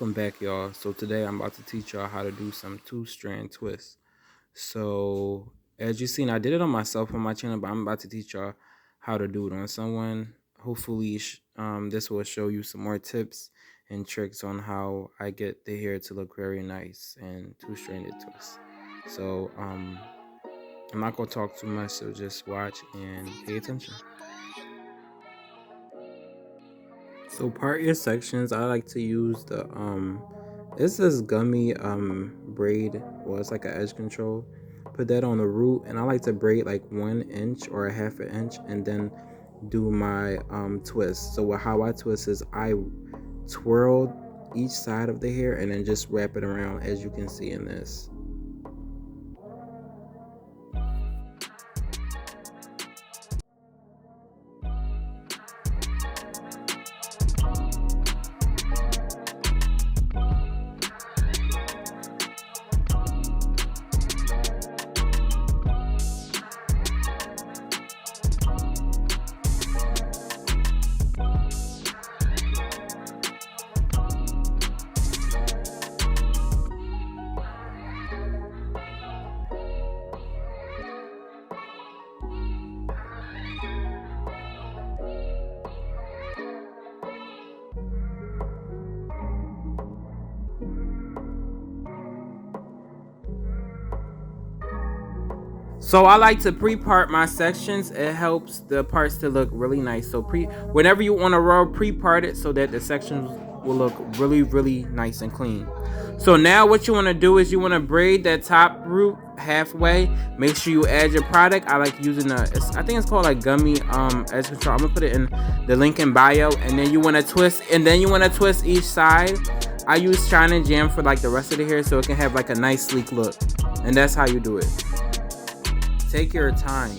Welcome back, y'all. So today I'm about to teach y'all how to do some two-strand twists. So as you seen, I did it on myself on my channel, but I'm about to teach y'all how to do it on someone. Hopefully, this will show you some more tips and tricks on how I get the hair to look very nice and two-stranded twists. So I'm not gonna talk too much, so just watch and pay attention. So part your sections. I like to use the it's this gummy braid. Well, it's like an edge control. Put that on the root, and I like to braid like 1 inch or a half an inch, and then do my twist. So how I twist is I twirl each side of the hair and then just wrap it around, as you can see in this. So I like to pre-part my sections. It helps the parts to look really nice. So whenever you want to roll, pre-part it so that the sections will look really nice and clean. So now what you want to do is you want to braid that top root halfway. Make sure you add your product. I like using I think it's called like gummy edge control. I'm gonna put it in the link in bio. And then you want to twist, each side. I use Shine and Jam for like the rest of the hair so it can have like a nice sleek look. And that's how you do it. Take your time.